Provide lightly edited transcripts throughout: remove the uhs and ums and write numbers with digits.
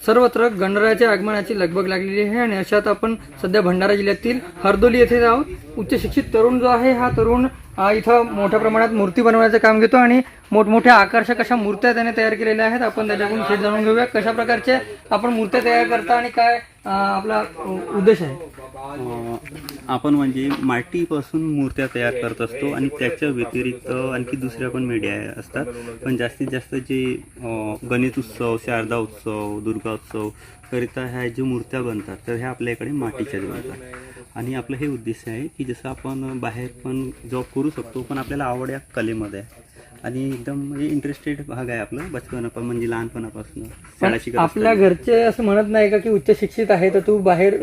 सर्वत्र गणरायाच्या आगमनाची लगबग लागलेली आहे आणि अशात आपण सध्या भंडारा जिल्ह्यातील हरदोली येथे आहोत। उच्च शिक्षित तरुण जो आहे हा तरुण इथं मोठ्या प्रमाणात मूर्ती बनवण्याचं काम घेतो आणि मोठमोठ्या आकर्षक अशा मूर्त्या त्याने तयार केलेल्या आहेत। आपण त्याच्याकडून थेट जाणून घेऊया कशा प्रकारचे आपण मूर्त्या तयार करता आणि काय आपला उद्देश आहे। आपण म्हणजे मातीपासून मूर्त्या तयार करत असतो आणि त्याच्या व्यतिरिक्त आणखी दुसऱ्या पण मीडिया असतात, पण जास्तीत जास्त जे गणेश उत्सव, शारदा उत्सव, दुर्गा उत्सव करिता ह्या ज्या मूर्त्या बनतात तर ह्या आपल्याकडे मातीच्याच बनतात। आणि आपलं हे उद्देश आहे की जसं आपण बाहेर पण जॉब करू शकतो, पण आपल्याला आवड या कलेमध्ये आहे आणि एकदम म्हणजे इंटरेस्टेड भाग आहे आपलं बचपनापासून, म्हणजे लहानपणापासून शाळा शिकत आपल्या घरचे असं म्हणत नाही का की उच्च शिक्षित आहे तर तू बाहेर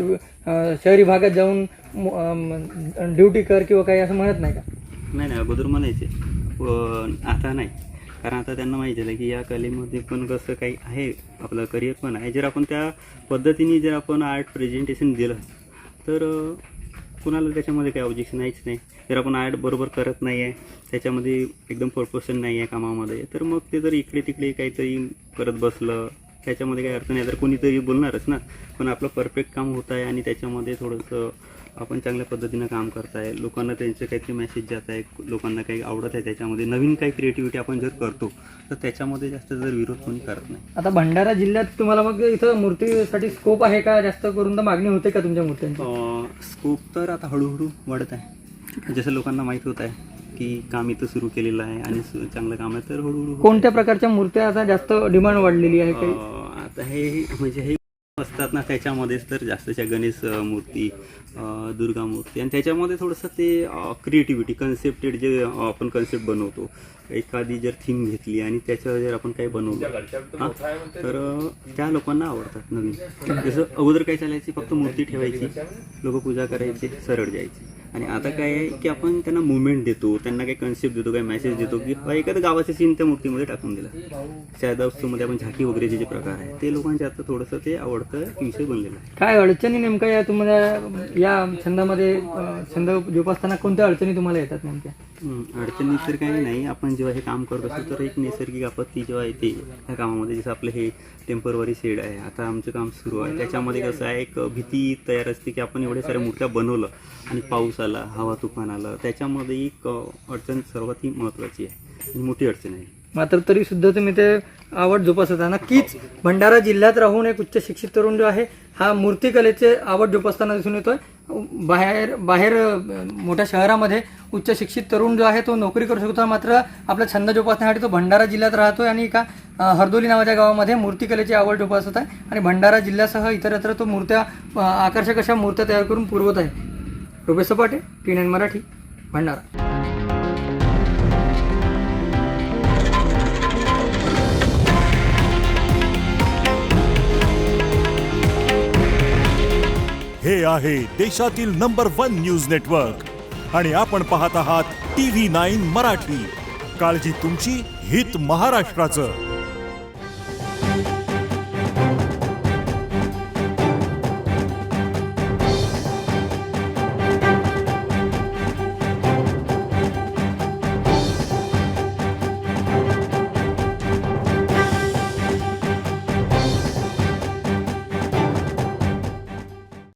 शहरी भागात जाऊन ड्युटी कर किंवा काही असं म्हणत नाही का? नाही, अगोदर म्हणायचे पण आता नाही, कारण आता त्यांना माहिती झालं की या कलेमध्ये पण कसं काही आहे, आपलं करिअर पण आहे। जर आपण त्या पद्धतीने जर आपण आर्ट प्रेझेंटेशन दिलं तर कुणाला त्याच्यामध्ये काही ऑब्जेक्शन नाहीच नाही। जर आपण आर्ट बरोबर करत नाही आहे, त्याच्यामध्ये एकदम प्रोफेशन नाही आहे कामामध्ये, तर मग ते जर इकडे तिकडे काहीतरी करत बसलं त्याच्यामध्ये काही अर्थ नाही, तर कोणीतरी बोलणारच ना। पण आपलं परफेक्ट काम होत आहे आणि त्याच्यामध्ये थोडंसं आपण चांगल्या पद्धतीनं काम करताय, लोकांना त्यांचे काहीतरी मेसेज जात आहे, लोकांना काही आवडत आहे, त्याच्यामध्ये नवीन काही क्रिएटिव्हिटी आपण जर करतो तर त्याच्यामध्ये जास्त जर विरोध कोणी करत नाही। आता भंडारा जिल्ह्यात तुम्हाला मग इथं मूर्तीसाठी स्कोप आहे का? जास्त करून तर मागणी होते का तुमच्या मूर्त्यांची? स्कोप तर आता हळूहळू वाढत आहे, जसं लोकांना माहीत होत आहे की काम इथं सुरू केलेलं आहे आणि चांगलं काम आहे, तर हळूहळू कोणत्या प्रकारच्या मूर्त्या आता जास्त डिमांड वाढलेली आहे काही? आता हे म्हणजे हे असतात ना, त्याच्यामध्येच तर जास्तच्या गणेश मूर्ती, दुर्गा मूर्ती, आणि त्याच्यामध्ये थोडंसं ते क्रिएटिव्हिटी कन्सेप्टेड जे आपण कन्सेप्ट बनवतो, एखादी जर थीम घेतली आणि त्याच्यावर जर आपण काही बनवलं तर त्या लोकांना आवडतात नवीन। जसं अगोदर काय चालायची, फक्त मूर्ती ठेवायची, लोक पूजा करायची, सरळ जायची, आणि आता काय आहे की आपण त्यांना मुवमेंट देतो, त्यांना काही कन्सेप्ट देतो, काही मेसेज देतो की एखादं गावाचं सीन त्या मूर्तीमध्ये टाकून दिलं। शारदा उत्सवमध्ये आपण झाकी वगैरेचे जे प्रकार आहे ते लोकांच्या आता थोडंसं ते आवडतं विषय बनलेला आहे। काय अडचणी नेमक्या या तुम्हाला या छंदामध्ये छंद जोपासताना कोणत्या अडचणी तुम्हाला येतात नेमक्या? अडचणी तर काही नाही, आपण जेव्हा हे काम करत असतो तर एक नैसर्गिक आपत्ती जेव्हा येते ह्या कामामध्ये, जसं आपलं हे टेम्पररी शेड आहे, आता आमचं काम सुरू आहे, त्याच्यामध्ये कसं आहे एक भीती तयार असते की आपण एवढ्या साऱ्या मूर्त्या बनवलं आणि पाऊस आला, हवा तुफान आलं, त्याच्यामध्ये एक अडचण सर्वात महत्त्वाची आहे आणि मोठी अडचण आहे। मात्र तरी सुद्धा तुम्ही ते आवड जोपासता। नक्कीच भंडारा जिल्ह्यात राहून एक उच्च शिक्षित तरुण जो आहे हा मूर्तिकलेचे आवड जोपासताना दिसून येतोय। बाहेर मोठ्या शहरामध्ये उच्च शिक्षित तरुण जो आहे तो नोकरी करू शकतो, मात्र आपला छंद जोपासण्यासाठी तो भंडारा जिल्ह्यात राहतोय आणि एका हरदोली नावाच्या गावामध्ये मूर्तिकलेची आवड जोपासत आहे आणि भंडारा जिल्ह्यासह इतरत्र तो मूर्त्या आकर्षक अशा मूर्त्या तयार करून पुरवत आहे। रुपेश सपाटे, T9 मराठी, भंडारा। हे आहे देशातील नंबर 1 न्यूज नेटवर्क आणि आपण पाहत आहात TV9 मराठी। काळजी तुमची, हित महाराष्ट्राचं।